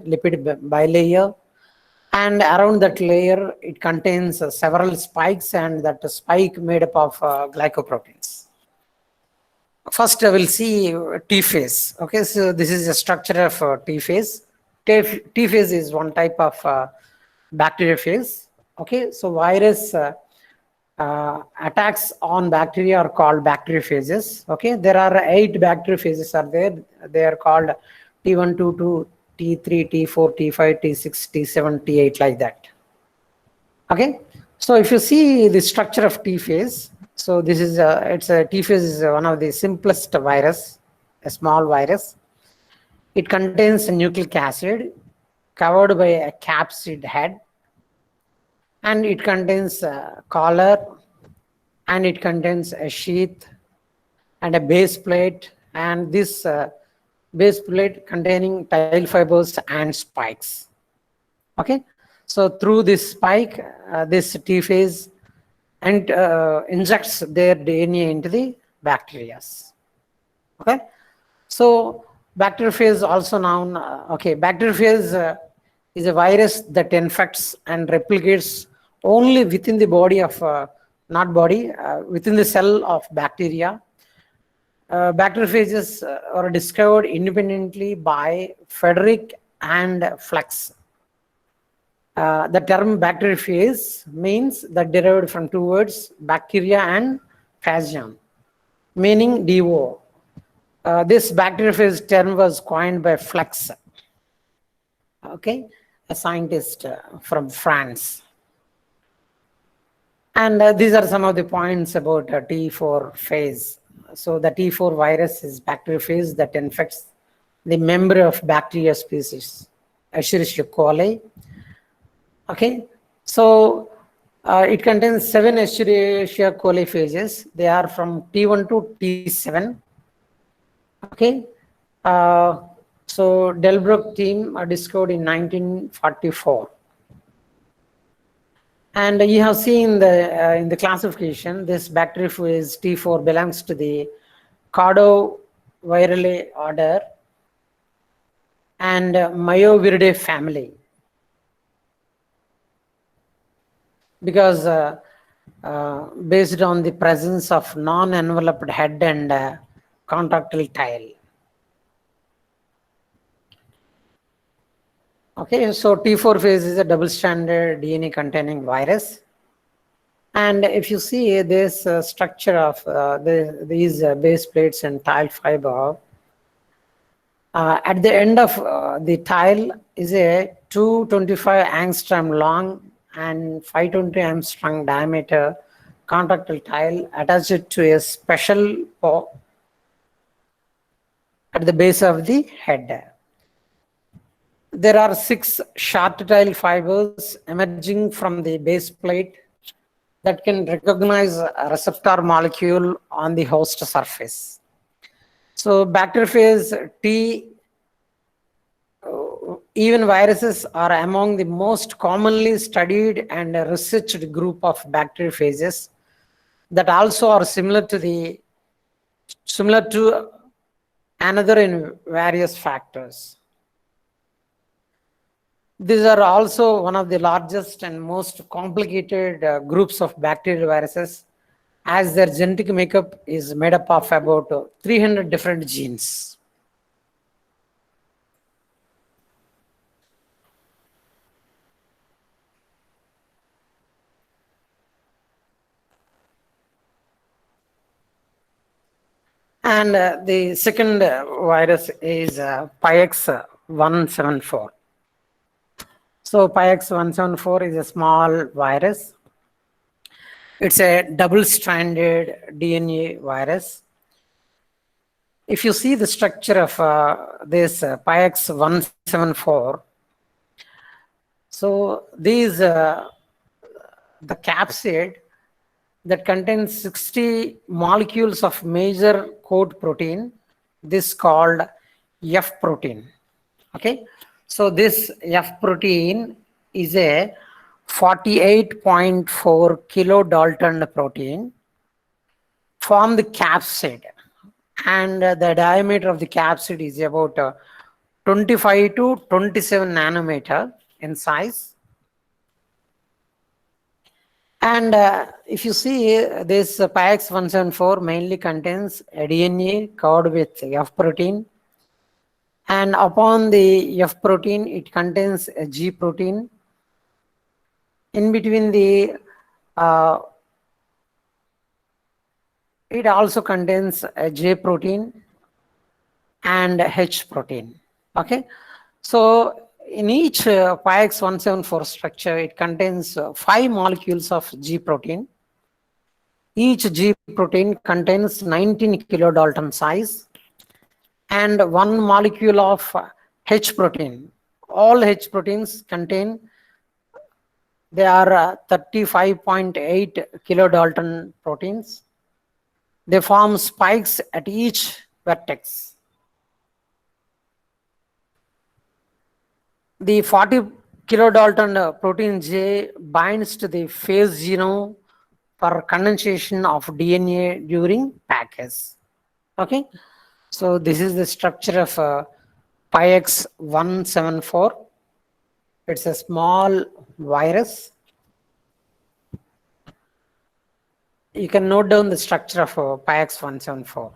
lipid bilayer, and around that layer it contains several spikes, and that spike made up of glycoproteins. First, I will see T phase. Okay, so this is a structure of T phase. T phase is one type of bacteriophage. Okay, so virus attacks on bacteria are called bacteriophages. Okay, there are 8 bacteriophages are there. They are called T1, T2, T3, T4, T5, T6, T7, T8, like that. Okay, so if you see the structure of T phase, so this is T phase is one of the simplest virus, a small virus. It contains a nucleic acid covered by a capsid head, and it contains a collar, and it contains a sheath and a base plate, and this base plate containing tile fibers and spikes. Okay, so through this spike, this T phase and injects their DNA into the bacteria. Okay, so bacteriophage also known. Bacteriophage is a virus that infects and replicates only within the body of within the cell of bacteria. Bacteriophages are discovered independently by Frederick and Flex. The term bacteriophage means that derived from 2 words, bacteria and phagion, meaning DO. This bacteriophage term was coined by Flex, okay, a scientist from France. And these are some of the points about T4 phase. So the T4 virus is bacteriophage that infects the member of bacteria species, Escherichia coli. Okay, so it contains 7 Escherichia coli phages. They are from T1 to T7. Okay, so Delbruck team discovered in 1944. And you have seen in the classification, this bacteriophage T4 belongs to the Cardovirale order and Myoviridae family, because based on the presence of non-enveloped head and contractile tile. Okay, so T4 phase is a double-stranded DNA containing virus. And if you see this structure of these base plates and tile fiber, at the end of the tile is a 225 angstrom long and 520 angstrom diameter contractile tile attached to a special pore at the base of the head. There are 6 short tile fibers emerging from the base plate that can recognize a receptor molecule on the host surface. So bacteriophage T, even viruses are among the most commonly studied and researched group of bacteriophages that also are similar to another in various factors. These are also one of the largest and most complicated groups of bacterial viruses, as their genetic makeup is made up of about 300 different genes. And the second virus is PIX174. So PIX174 is a small virus. It's a double-stranded DNA virus. If you see the structure of this PIX174, so these the capsid that contains 60 molecules of major coat protein, this called F protein. Okay, so this F protein is a 48.4 kilodalton protein, form the capsid, and the diameter of the capsid is about 25 to 27 nanometer in size. And if you see this PIX 174 mainly contains a DNA covered with F protein, and upon the F protein it contains a G protein. In between the it also contains a J protein and H protein. Okay, so in each PIX 174 structure it contains 5 molecules of G protein. Each G protein contains 19 kilodalton size and 1 molecule of H protein. All H proteins contain, they are 35.8 kilodalton proteins. They form spikes at each vertex. The 40 kilodalton protein J binds to the phase genome for condensation of DNA during package. Okay, so this is the structure of PIX 174. It's a small virus. You can note down the structure of PIX 174.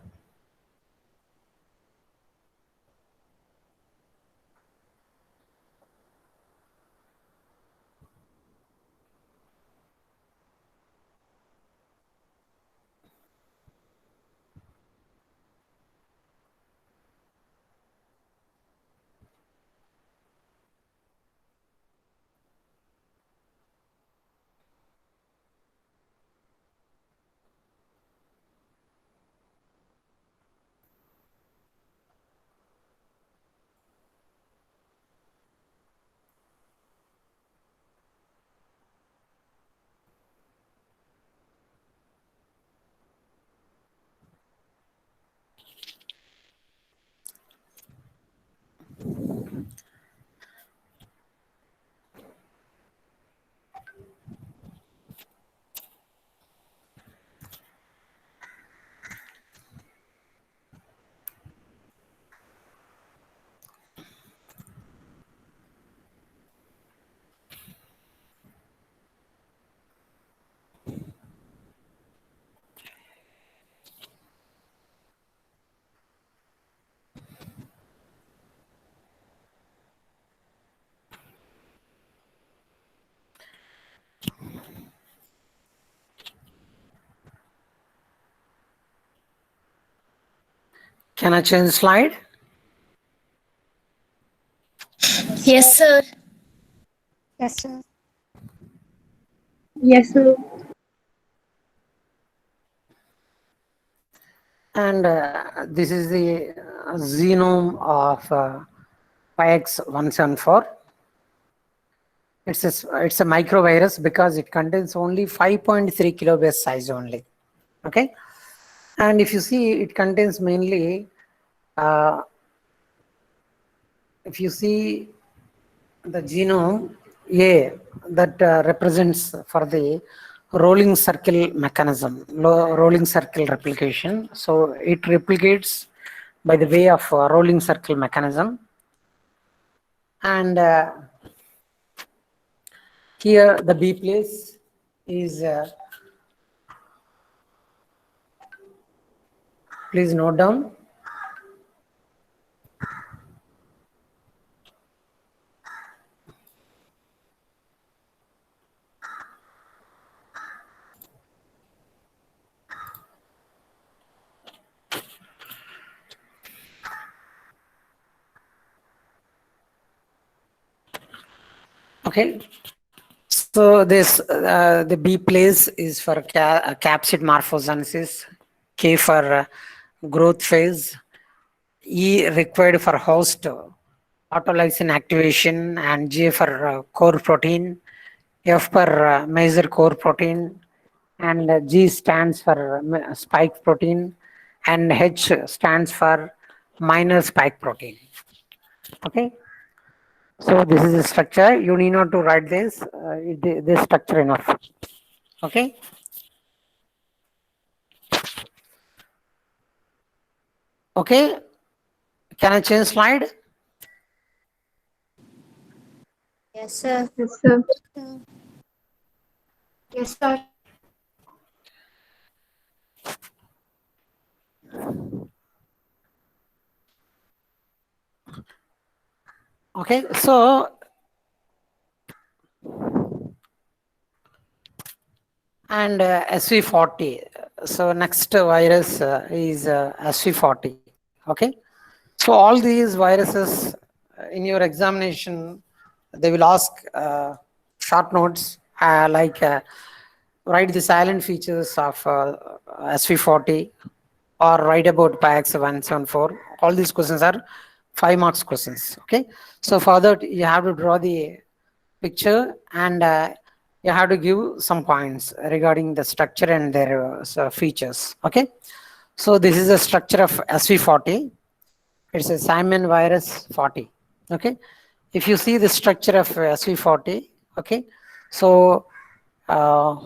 Can I change slide? Yes, sir. Yes, sir. Yes, sir. And this is the genome of PIX 174. It's a microvirus because it contains only 5.3 kilobase size only. Okay, and if you see, it contains mainly if you see the genome A, that represents for the rolling circle mechanism, rolling circle replication. So it replicates by the way of rolling circle mechanism. And here the B place is, please note down. Okay, so this the B place is for capsid morphogenesis, K for growth phase, E required for host autolysin activation, and J for core protein, F for major core protein, and G stands for spike protein, and H stands for minor spike protein. Okay, so this is the structure. You need not to write this. This structure enough. Okay. Okay. Can I change slide? Yes, sir. Yes, sir. Sir. Yes, sir. Okay, so and SV40. So next virus is SV40. Okay, so all these viruses in your examination, they will ask short notes like write the silent features of SV40 or write about PAX 174. All these questions are 5 marks questions. Okay, so for that you have to draw the picture and you have to give some points regarding the structure and their features. Okay, so this is the structure of SV40. It's a Simon virus 40. Okay, if you see the structure of SV40, okay, so uh,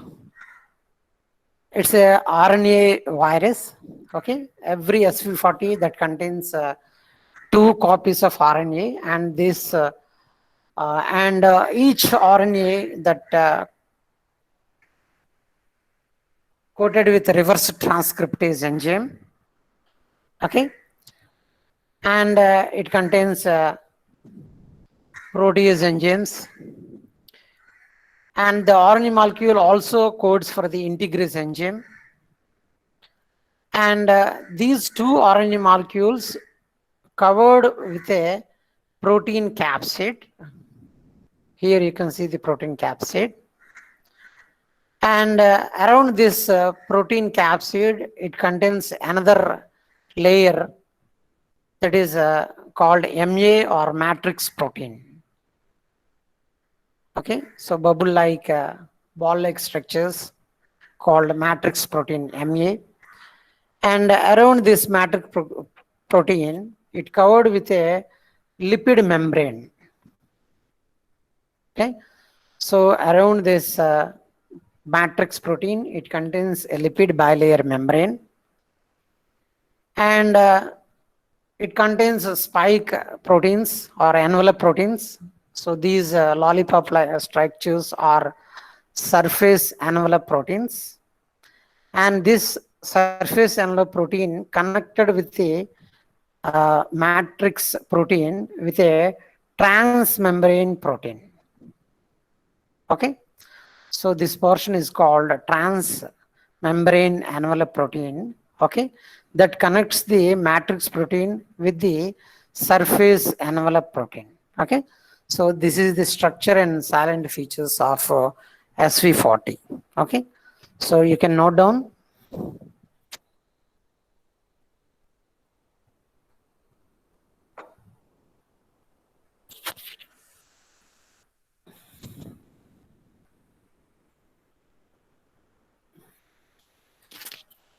it's a RNA virus. Okay, every SV40 that contains two copies of RNA, and this and each RNA that coated with reverse transcriptase enzyme. Okay, and it contains protease enzymes, and the RNA molecule also codes for the integrase enzyme. And these two RNA molecules covered with a protein capsid. Here you can see the protein capsid. And around this protein capsid, it contains another layer that is called MA or matrix protein. Okay, so bubble-like, ball-like structures called matrix protein MA. And around this matrix protein, it covered with a lipid membrane. Okay, so around this matrix protein, it contains a lipid bilayer membrane, and it contains spike proteins or envelope proteins. So these lollipop structures are surface envelope proteins, and this surface envelope protein connected with the matrix protein with a transmembrane protein. Okay, so this portion is called transmembrane envelope protein. Okay, that connects the matrix protein with the surface envelope protein. Okay, so this is the structure and silent features of SV40. Okay, so you can note down.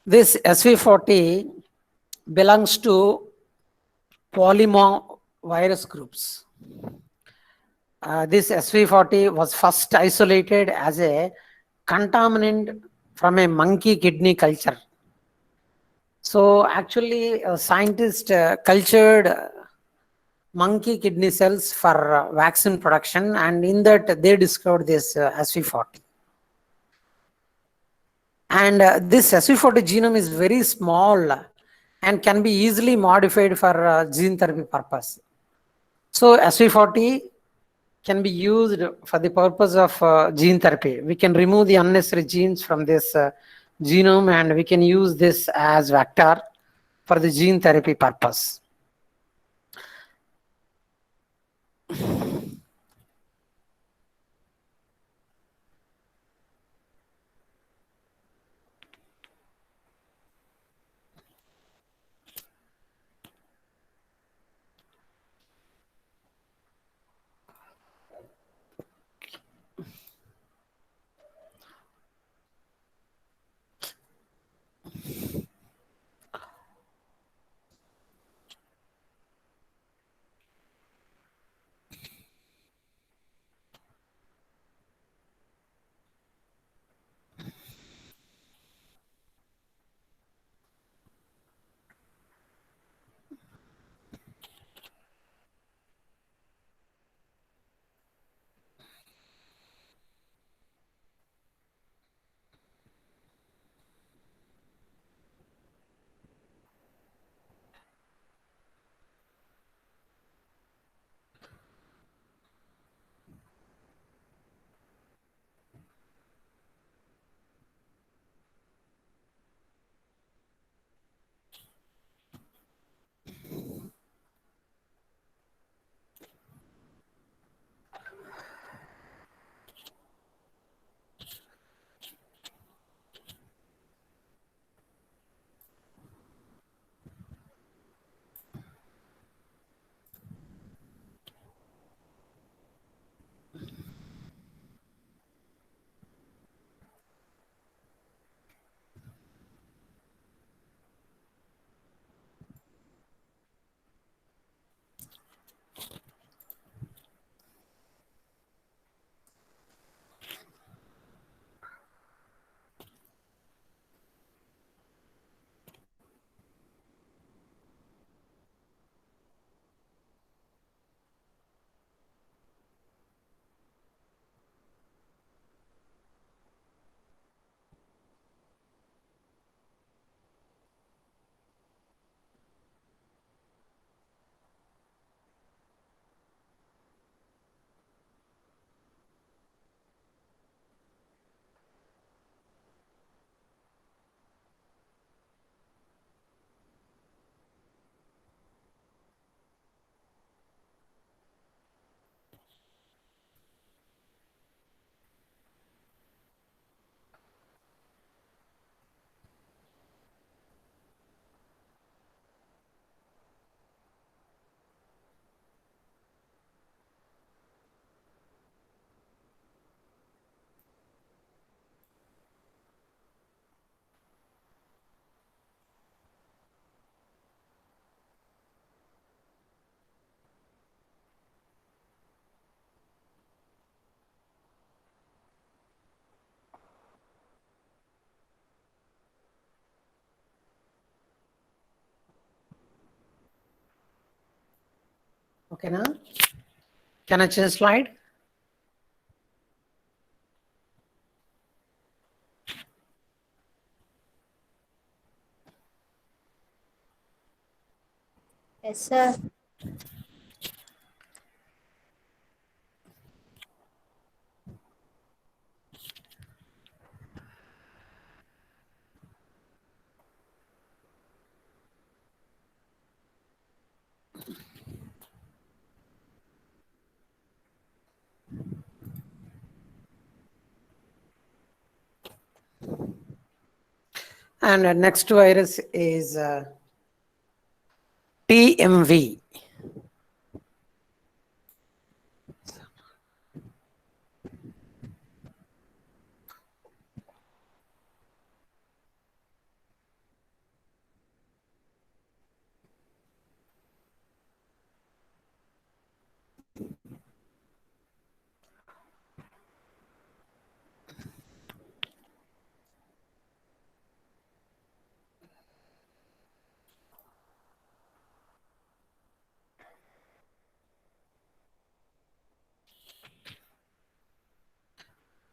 This SV40 belongs to polymovirus groups. This SV40 was first isolated as a contaminant from a monkey kidney culture. So actually, a scientist cultured monkey kidney cells for vaccine production, and in that they discovered this SV40. And this SV40 genome is very small and can be easily modified for gene therapy purpose. So SV40 can be used for the purpose of gene therapy. We can remove the unnecessary genes from this genome, and we can use this as vector for the gene therapy purpose. Okay, now can I change slide? Yes, sir. And next virus is TMV.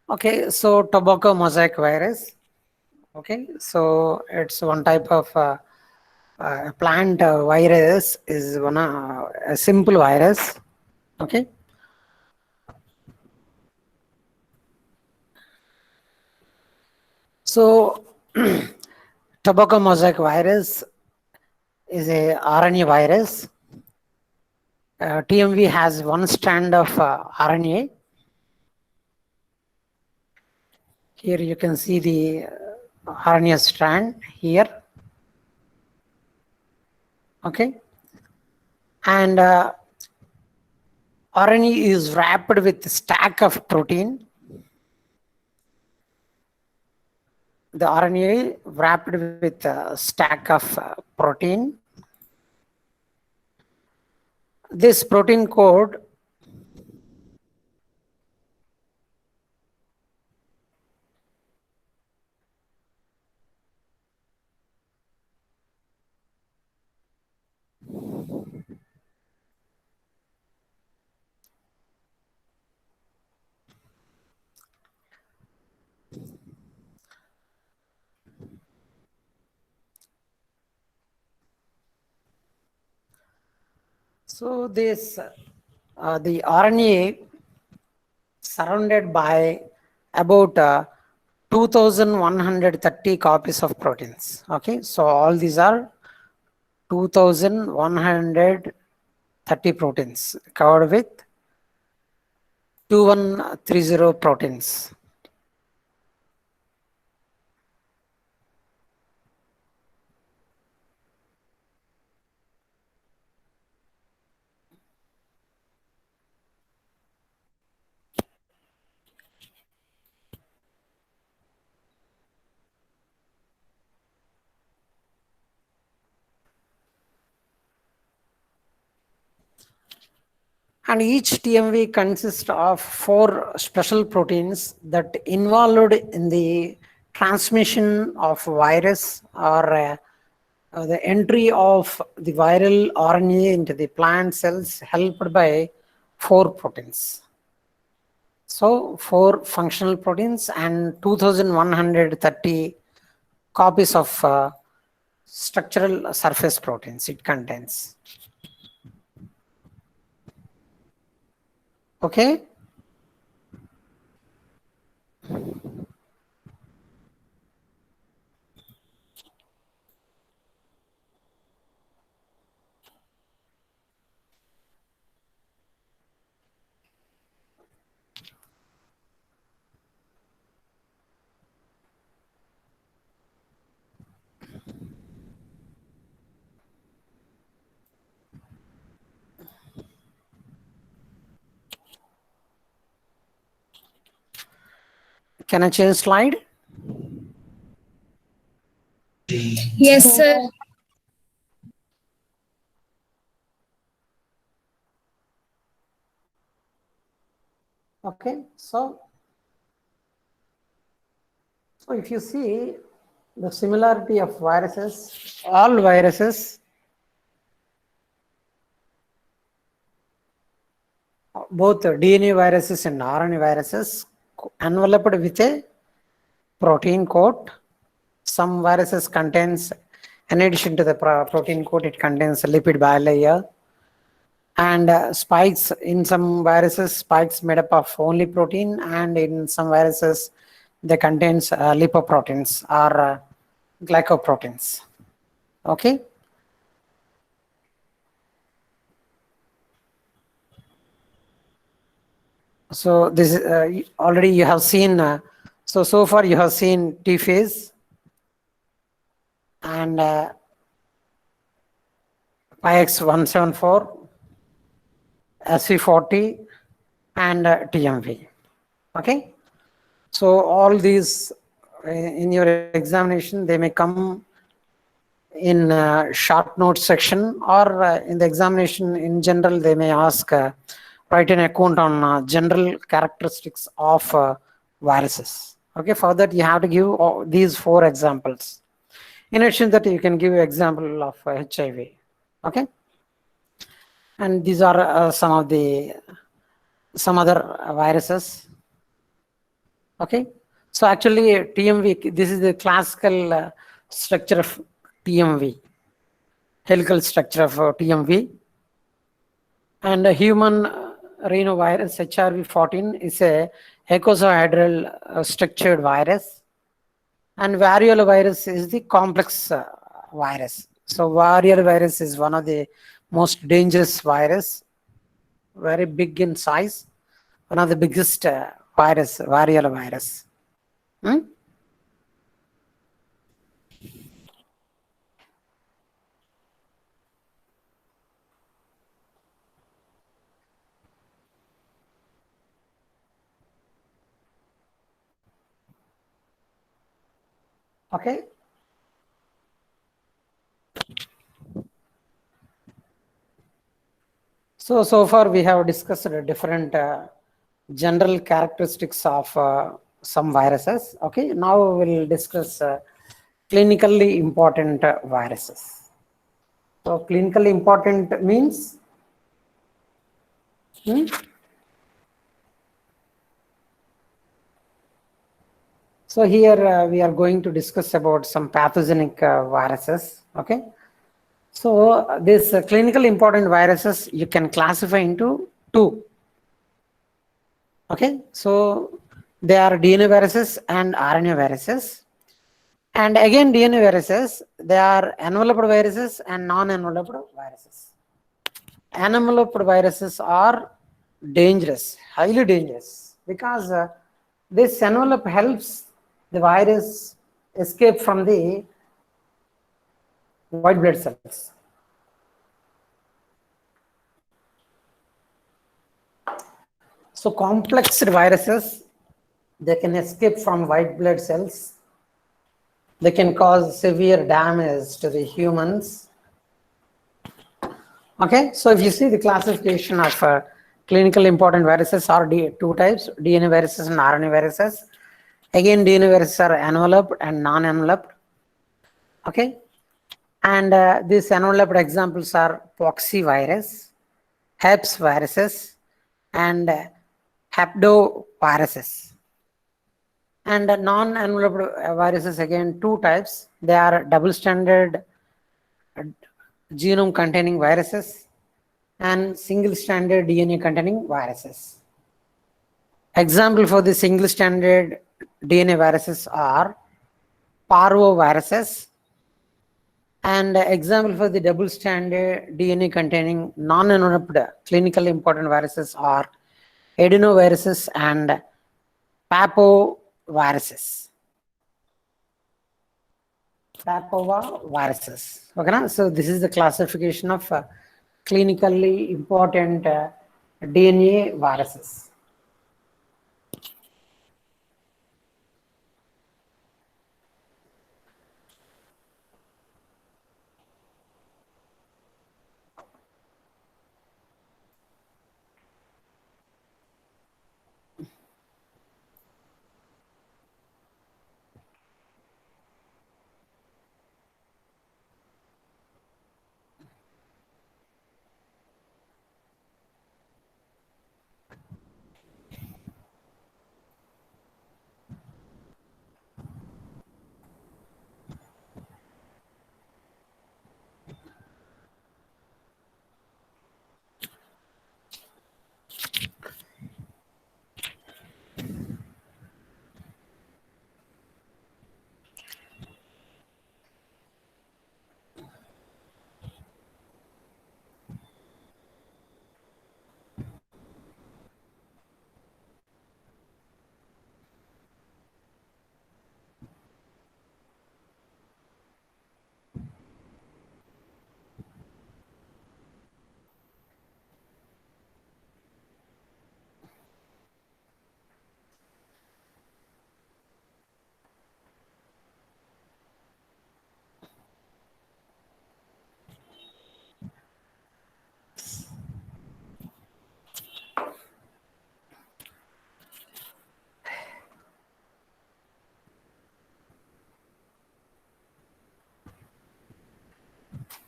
Okay, so tobacco mosaic virus. Okay, so it's one type of plant virus, is one a simple virus. Okay, so tobacco mosaic virus is a RNA virus. TMV has one strand of RNA. Here you can see the RNA strand here. Okay, and RNA is wrapped with stack of protein. The RNA wrapped with a stack of protein. This protein code so this the RNA surrounded by about 2130 copies of proteins. Okay, so all these are 2130 proteins covered with 2130 proteins. And each TMV consists of 4 special proteins that involved in the transmission of virus or the entry of the viral RNA into the plant cells helped by 4 proteins. So 4 functional proteins and 2130 copies of structural surface proteins it contains. Okay. Can I change slide? Yes, sir. Okay, so if you see the similarity of viruses, all viruses both DNA viruses and RNA viruses enveloped with a protein coat. Some viruses contains, in addition to the protein coat, it contains a lipid bilayer. And spikes, in some viruses, spikes made up of only protein, and in some viruses, they contains lipoproteins or glycoproteins. Okay. So this is already you have seen. So far you have seen T phase and PIX174, SV40, and TMV. Okay. So all these in your examination, they may come in short notes section, or in the examination in general, they may ask write an account on general characteristics of viruses. Okay, for that you have to give these 4 examples. In addition that, you can give example of HIV. Okay, and these are some other viruses. Okay, so actually TMV, this is the classical structure of TMV, helical structure of TMV. And a human rhinovirus HRV14 is a icosahedral structured virus, and variola virus is the complex virus. So variola virus is one of the most dangerous virus, very big in size, one of the biggest virus, variola virus. Okay. So far we have discussed different general characteristics of some viruses. Okay, now we will discuss clinically important viruses. So clinically important means so here we are going to discuss about some pathogenic viruses. Okay, so this clinically important viruses you can classify into 2. Okay, so they are DNA viruses and RNA viruses. And again, DNA viruses, they are enveloped viruses and non-enveloped viruses. Enveloped viruses are dangerous, highly dangerous, because this envelope helps the virus escape from the white blood cells. So complex viruses, they can escape from white blood cells. They can cause severe damage to the humans. Okay, so if you see the classification of clinically important viruses are 2 types, DNA viruses and RNA viruses. Again, DNA viruses are enveloped and non-enveloped. Okay, and these enveloped examples are poxvirus, herpes viruses, and haptoviruses. And non-enveloped viruses, again 2 types. They are double-stranded genome containing viruses and single-stranded DNA containing viruses. Example for the single-stranded DNA viruses are parvoviruses, and example for the double-stranded DNA containing non-enveloped clinically important viruses are adenoviruses and papoviruses. Papoviruses. Okay, so this is the classification of clinically important DNA viruses.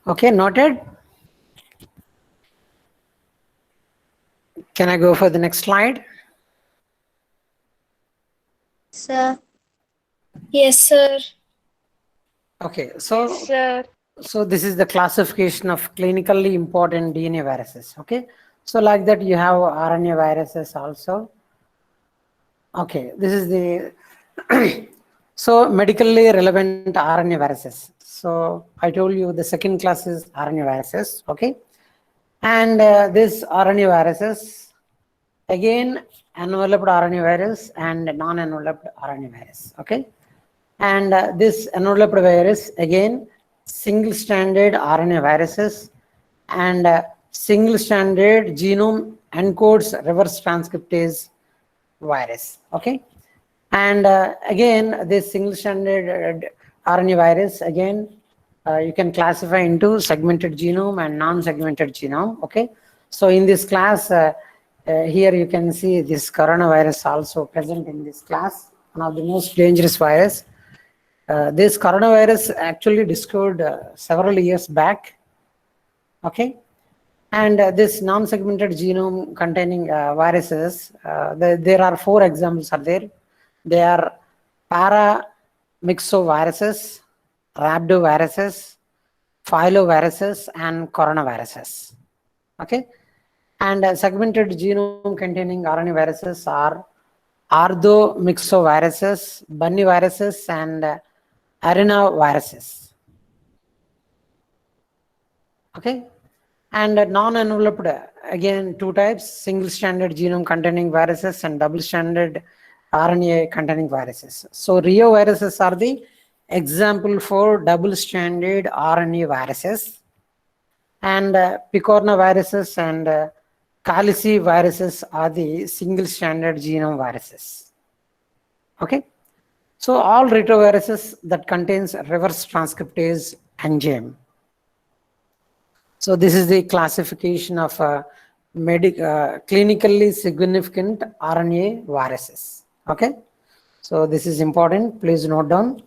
Okay, noted. Can I go for the next slide? Sir. Yes, sir. Okay, Yes, so sir. this is the classification of clinically important DNA viruses. Okay, so like that you have RNA viruses also. Okay, this is the so medically relevant RNA viruses. So I told you the second class is RNA viruses. Okay, and this RNA viruses again enveloped RNA virus and non-enveloped RNA virus. Okay, and this enveloped virus again single-stranded RNA viruses and single-stranded genome encodes reverse transcriptase virus. Okay, and again this single-stranded RNA virus again you can classify into segmented genome and non-segmented genome. Okay, so in this class here you can see this coronavirus also present in this class, one of the most dangerous virus. This coronavirus actually discovered several years back. Okay, and this non-segmented genome containing viruses, there are four examples are there. They are paramyxoviruses, rhabdoviruses, filoviruses, and coronaviruses. Okay, and segmented genome containing RNA viruses are arthomyxoviruses, bunniviruses, and arenaviruses. Okay, and non-enveloped again two types: single-stranded genome containing viruses and double-stranded RNA containing viruses. So reoviruses are the example for double-stranded RNA viruses, and picornaviruses and caliciviruses are the single-stranded genome viruses. Okay, so all retroviruses that contains reverse transcriptase enzyme. So this is the classification of clinically significant RNA viruses. Okay, so this is important. Please note down.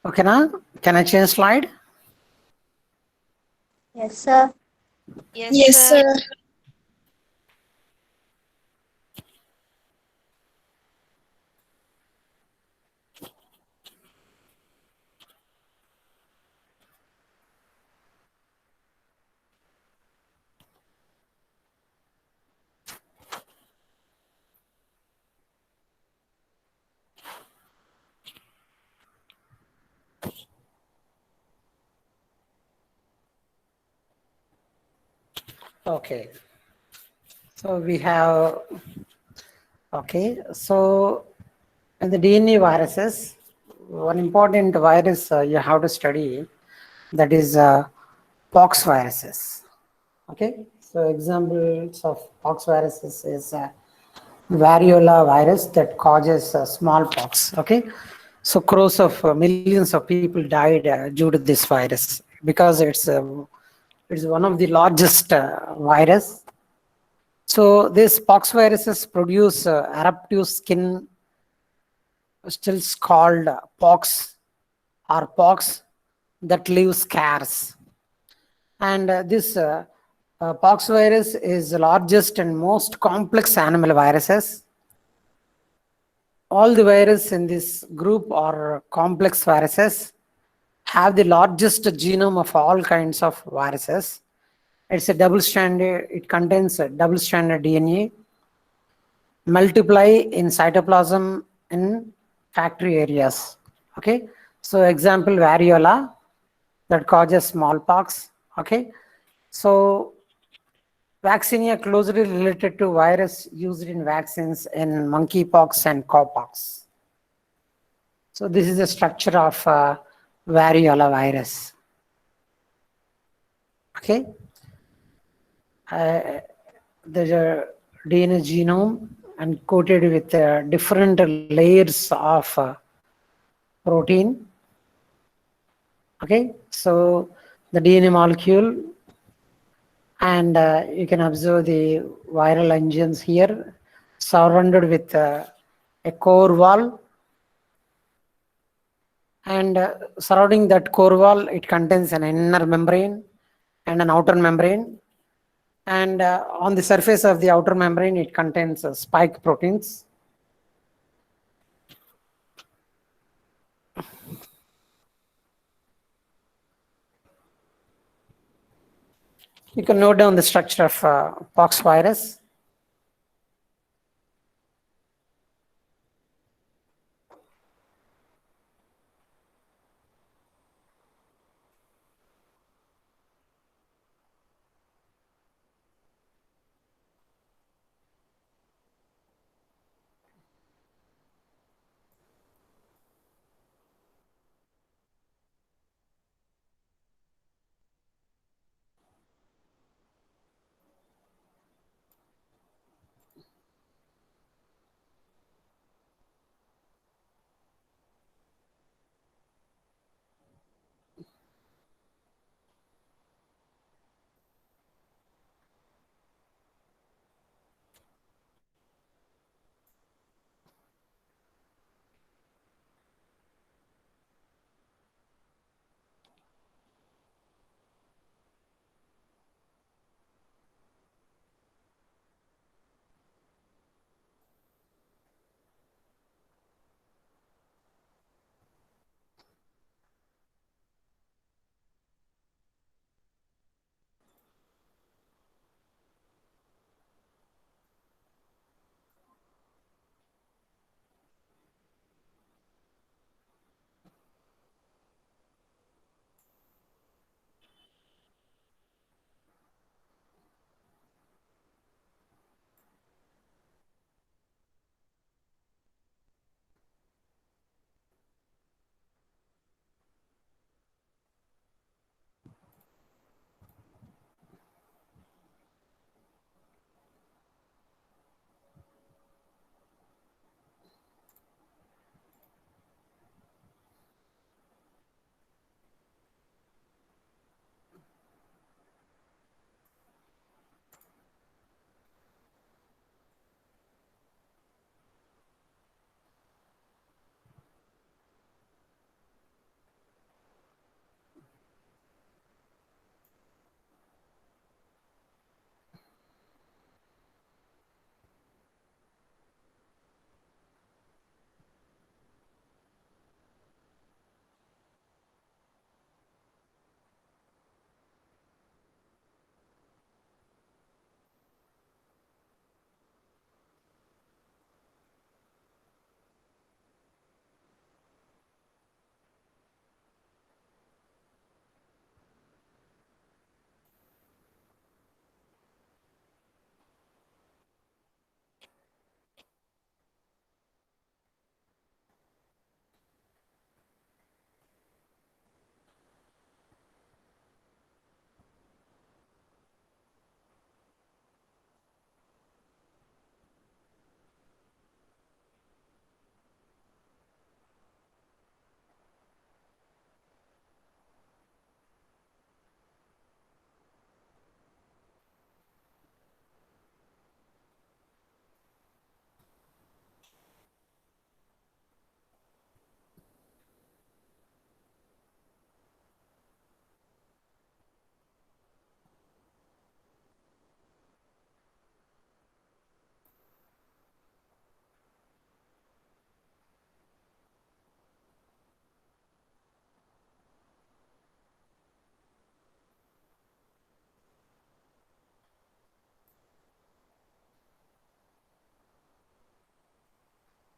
Okay, now can I change slide? Yes, sir. Yes, sir. Okay. So we have, okay. So in the DNA viruses, one important virus you have to study, that is pox viruses. Okay. So examples of pox viruses is variola virus that causes smallpox. Okay. So crores of millions of people died due to this virus because it's one of the largest virus. So these pox viruses produce eruptive skin still called pox or pox that leave scars. And this pox virus is the largest and most complex animal viruses. All the viruses in this group are complex viruses, have the largest genome of all kinds of viruses. It's a double stranded, it contains a double stranded DNA, multiply in cytoplasm in factory areas. Okay, so example variola that causes smallpox. Okay, so vaccinia closely related to virus used in vaccines in monkeypox and cowpox. So this is the structure of variola virus. Okay, there's a DNA genome and coated with different layers of protein. Okay, so the DNA molecule, and you can observe the viral engines here, surrounded with a core wall, and surrounding that core wall, it contains an inner membrane and an outer membrane. And on the surface of the outer membrane, it contains spike proteins. You can note down the structure of pox virus.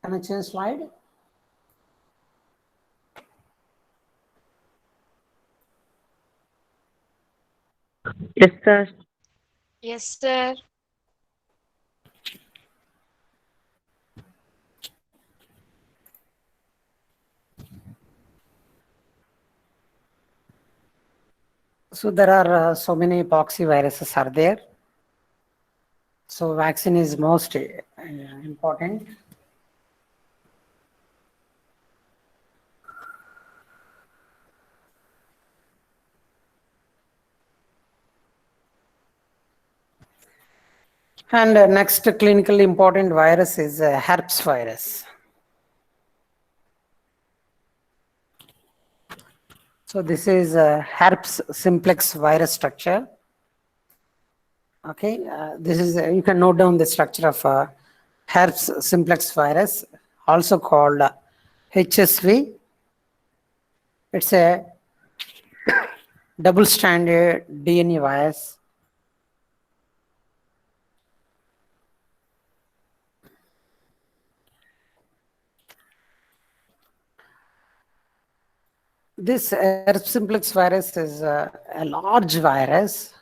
Can I change slide? Yes, sir. Yes, sir. So there are so many epoxy viruses are there. So vaccine is most important. And next clinically important virus is herpes virus. So this is herpes simplex virus structure. Okay, this is you can note down the structure of herpes simplex virus, also called HSV. It's a double-stranded DNA virus. This herpes simplex virus is a large virus.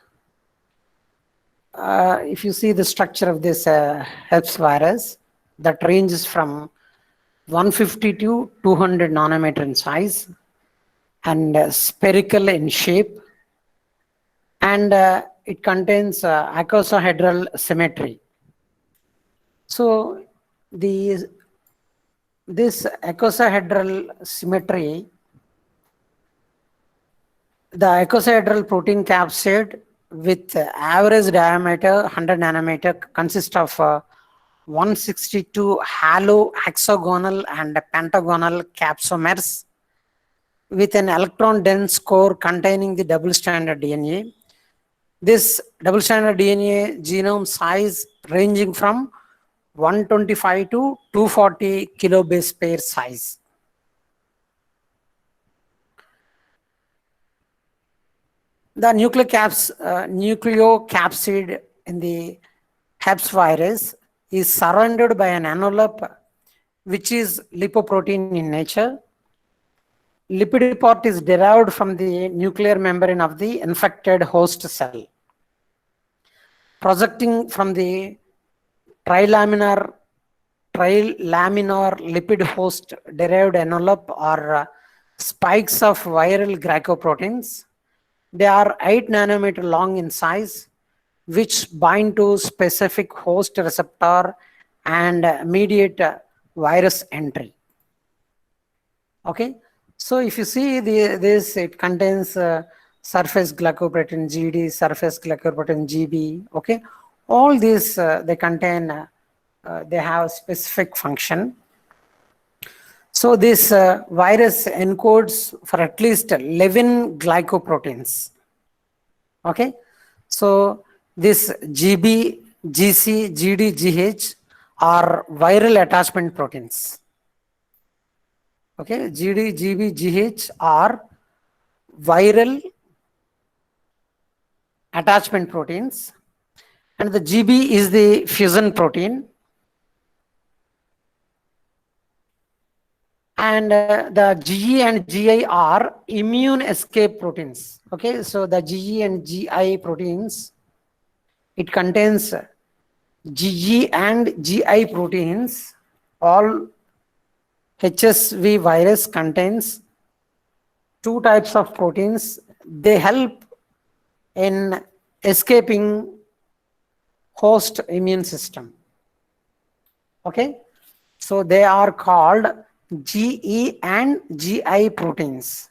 If you see the structure of this herpes virus, that ranges from 150 to 200 nanometer in size and spherical in shape, and it contains icosahedral symmetry. So the this icosahedral symmetry, the icosahedral protein capsid with average diameter 100 nanometer consists of 162 halo-hexagonal and pentagonal capsomers with an electron-dense core containing the double-stranded DNA. This double-stranded DNA genome size ranging from 125 to 240 kilobase pair size. The nucleocapsid in the herpes virus is surrounded by an envelope which is lipoprotein in nature. Lipid part is derived from the nuclear membrane of the infected host cell. Projecting from the trilaminar lipid host derived envelope are spikes of viral glycoproteins. They are 8 nanometer long in size, which bind to specific host receptor and mediate virus entry. Okay, so if you see this, it contains surface glycoprotein GD, surface glycoprotein GB. Okay, all these they contain, they have specific function. So this virus encodes for at least 11 glycoproteins. Okay, so this GB, GC, GD, GH are viral attachment proteins. Okay, GD, GB, GH are viral attachment proteins, and the GB is the fusion protein, and the GE and GI are immune escape proteins. Okay, so the GE and GI proteins, it contains GE and GI proteins. All HSV virus contains two types of proteins. They help in escaping host immune system. Okay, so they are called GE and GI proteins.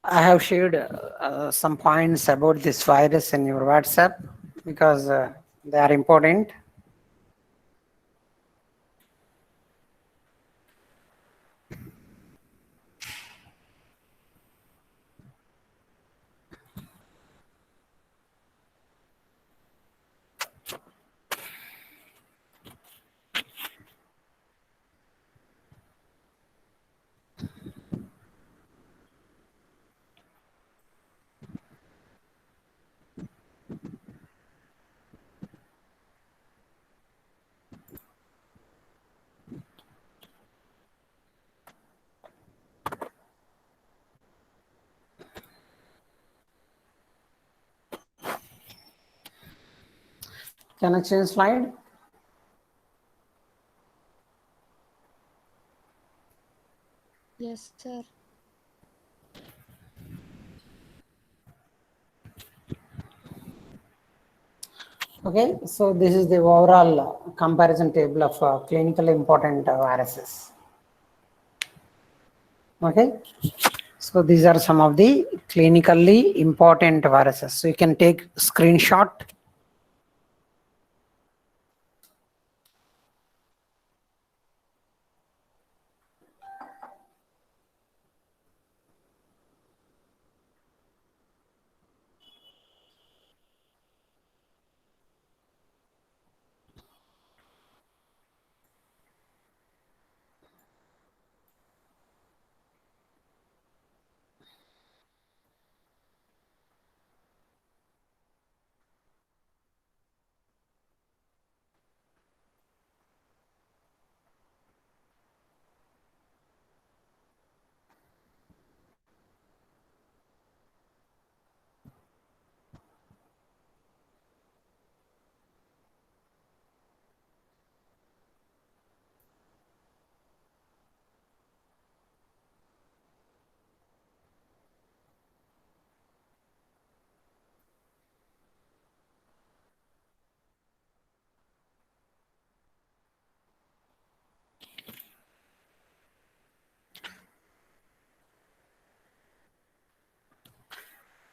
I have shared some points about this virus in your WhatsApp because they are important. Can I change slide? Yes, sir. Okay, so this is the overall comparison table of clinically important viruses. Okay, so these are some of the clinically important viruses. So you can take screenshot.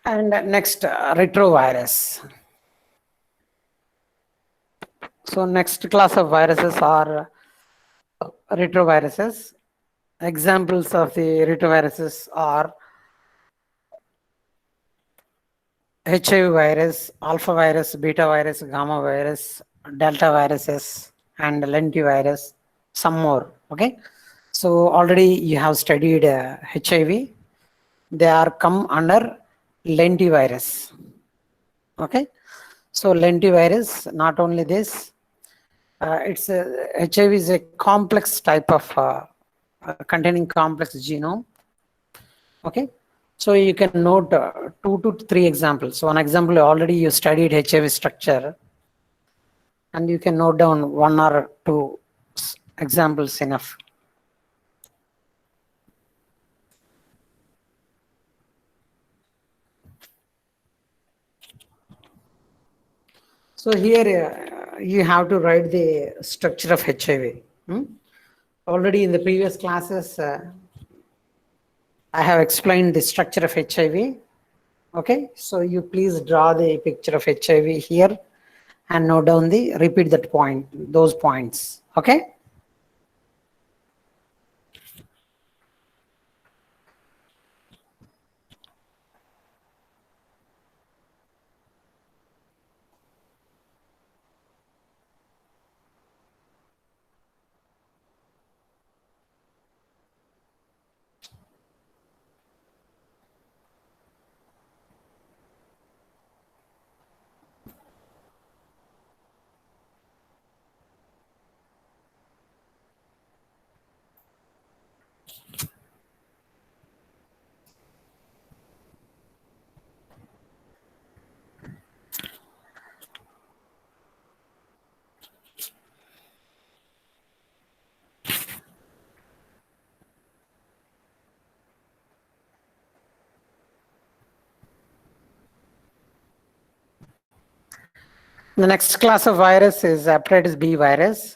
And next, retrovirus. So next class of viruses are retroviruses. Examples of the retroviruses are HIV virus, alpha virus, beta virus, gamma virus, delta viruses, and lentivirus, some more. Okay, so already you have studied HIV. They are come under lentivirus. Okay, so lentivirus, not only this, it's a, HIV is a complex type of containing complex genome. Okay, so you can note 2 to 3 examples. So one example, already you studied HIV structure, and you can note down 1 or 2 examples enough. So here you have to write the structure of HIV. Already in the previous classes, I have explained the structure of HIV. Okay, so you please draw the picture of HIV here and note down the, repeat that point, those points. Okay. The next class of virus is hepatitis B virus.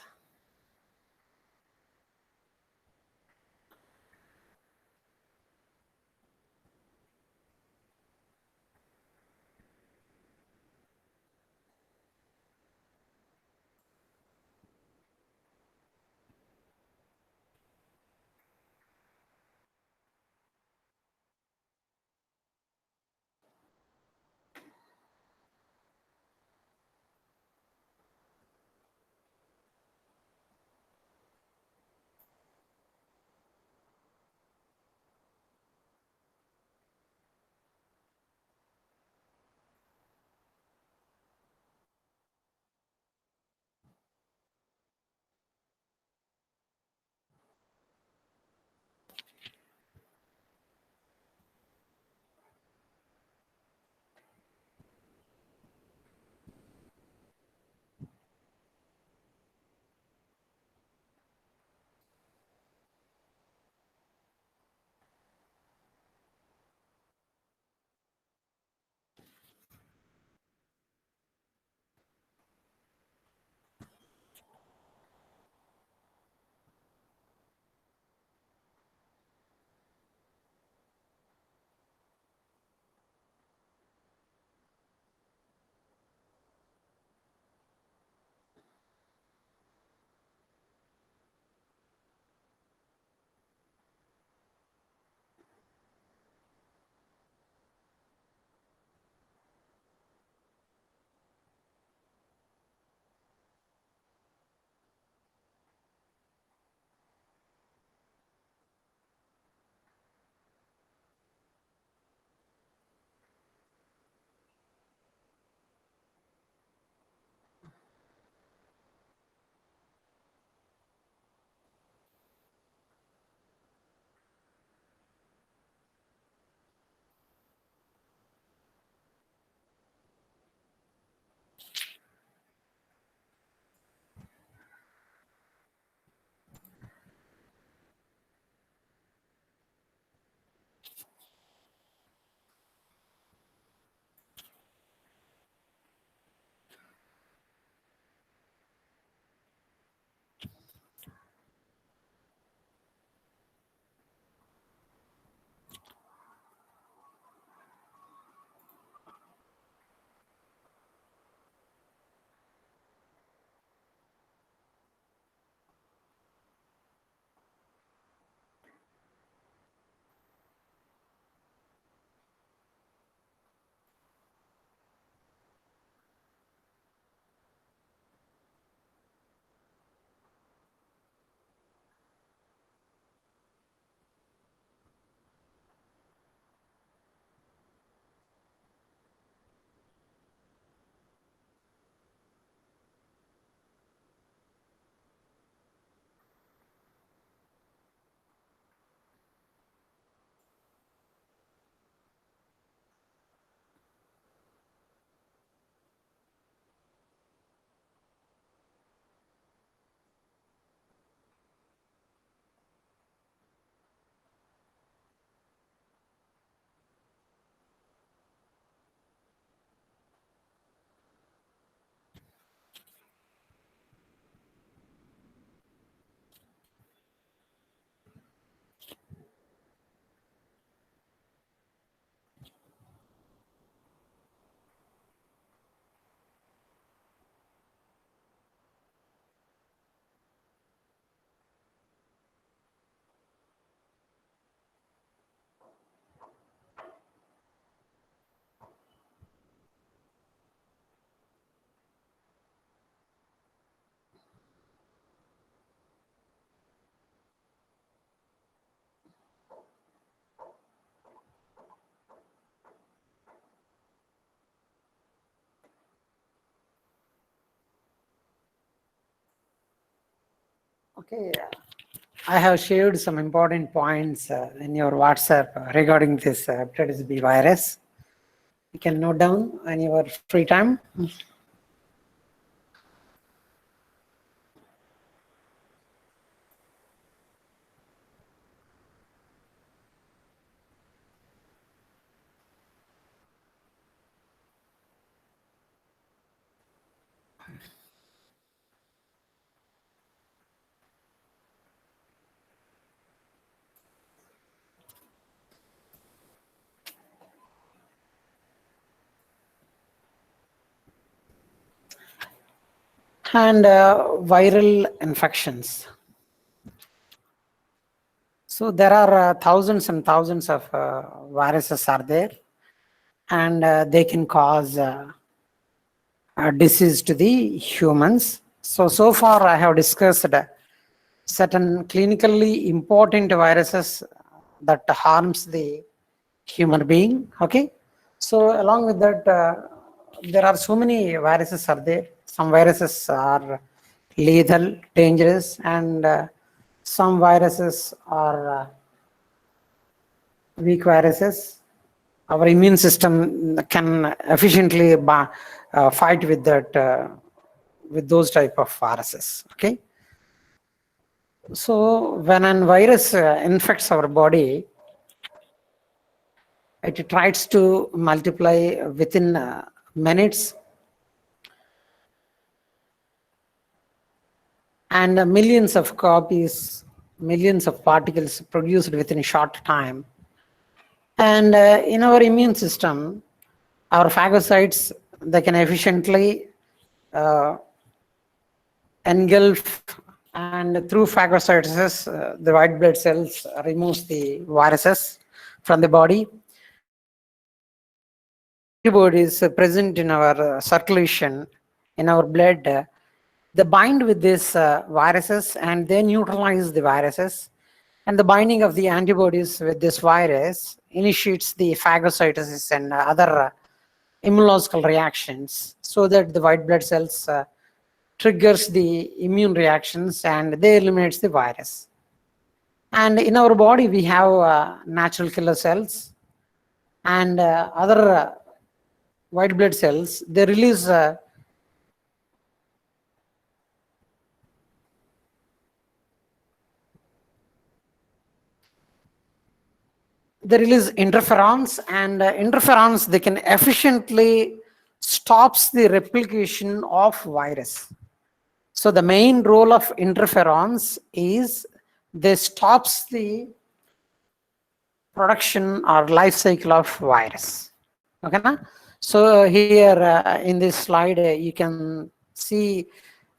Okay, I have shared some important points in your WhatsApp regarding this hepatitis B virus. You can note down in your free time. And viral infections. So there are thousands and thousands of viruses are there, and they can cause disease to the humans. So far I have discussed certain clinically important viruses that harms the human being. Okay, so along with that, there are so many viruses are there. Some viruses are lethal, dangerous, and some viruses are weak viruses. Our immune system can efficiently fight with that, with those type of viruses. Okay, so when a virus infects our body, it tries to multiply within minutes, and millions of copies, millions of particles produced within a short time. And in our immune system, our phagocytes, they can efficiently engulf, and through phagocytosis, the white blood cells removes the viruses from the body. Antibodies present in our circulation, in our blood, they bind with these viruses and they neutralize the viruses. And the binding of the antibodies with this virus initiates the phagocytosis and other immunological reactions, so that the white blood cells triggers the immune reactions and they eliminates the virus. And in our body, we have natural killer cells and other white blood cells. They release interferons, and interferons, they can efficiently stops the replication of virus. So the main role of interferons is they stops the production or life cycle of virus. Okay, na? So here in this slide, you can see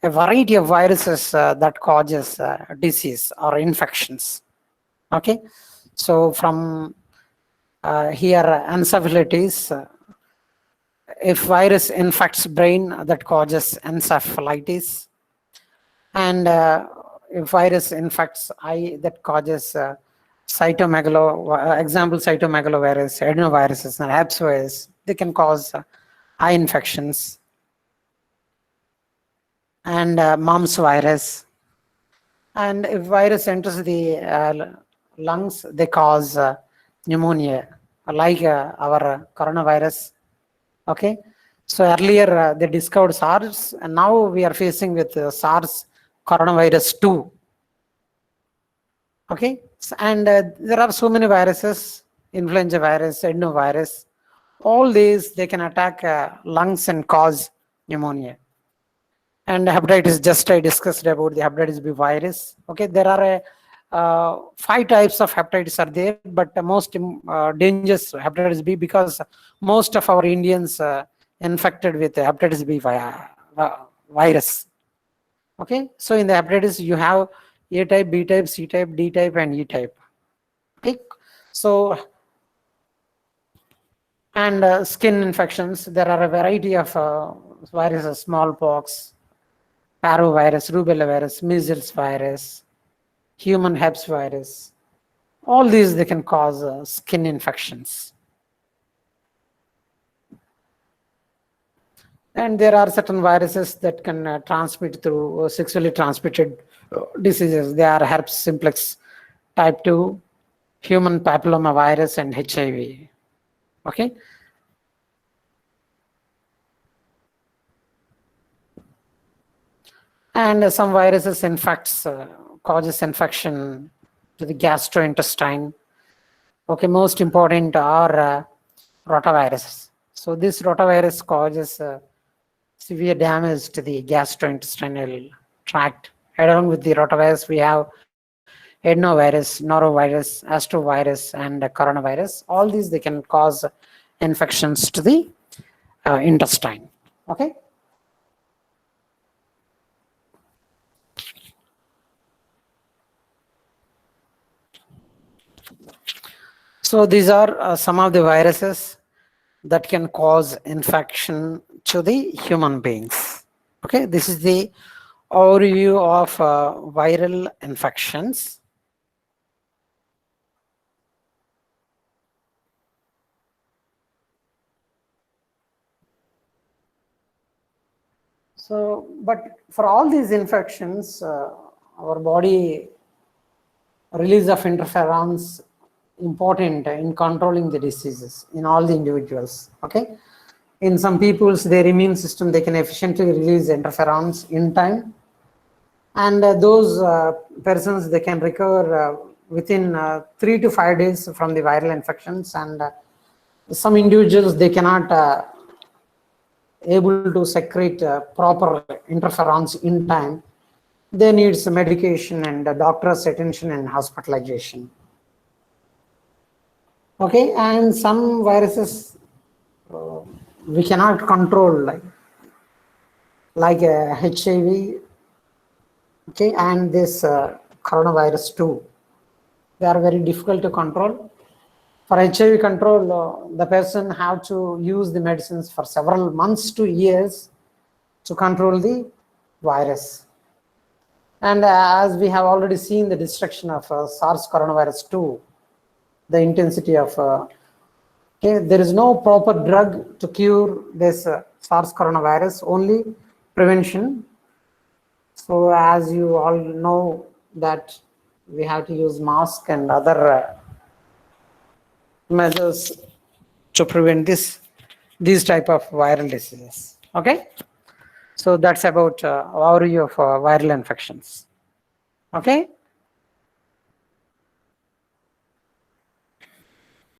a variety of viruses that causes disease or infections. Okay, so from here, encephalitis, if virus infects brain, that causes encephalitis. And if virus infects eye, that causes example cytomegalovirus, adenoviruses, and herpes virus, they can cause eye infections. And mumps virus. And if virus enters the lungs, they cause pneumonia, like our coronavirus. Okay, so earlier they discovered SARS, and now we are facing with SARS coronavirus 2. Okay, and there are so many viruses, influenza virus, adenovirus. All these, they can attack lungs and cause pneumonia. And hepatitis, just I discussed about the hepatitis B virus. Okay, there are 5 types of hepatitis are there, but the most dangerous hepatitis B, because most of our Indians infected with hepatitis B virus. Okay, so in the hepatitis, you have A type, B type, C type, D type, and E type. Okay, so and skin infections, there are a variety of viruses: smallpox, parvovirus, rubella virus, measles virus, human herpes virus. All these, they can cause skin infections. And there are certain viruses that can transmit through sexually transmitted diseases. They are herpes simplex type 2, human papillomavirus, and HIV. Okay. And some viruses causes infection to the gastrointestine. Okay, most important are rotaviruses. So this rotavirus causes severe damage to the gastrointestinal tract. Along with the rotavirus, we have adenovirus, norovirus, astrovirus, and coronavirus. All these, they can cause infections to the intestine. Okay. So these are some of the viruses that can cause infection to the human beings. Okay, this is the overview of viral infections. So, but for all these infections, our body release of interferons important in controlling the diseases in all the individuals. Okay, in some people's their immune system, they can efficiently release interferons in time, and those persons, they can recover within 3 to 5 days from the viral infections, and some individuals, they cannot able to secrete proper interferons in time. They need some medication and doctor's attention and hospitalization. Okay, and some viruses we cannot control, like HIV, okay, and this coronavirus too. They are very difficult to control. For HIV control, the person have to use the medicines for several months to years to control the virus. And as we have already seen the destruction of SARS coronavirus 2, the intensity of, okay, there is no proper drug to cure this SARS coronavirus, only prevention. So as you all know that we have to use mask and other measures to prevent these type of viral diseases. Okay, so that's about overview of viral infections. Okay.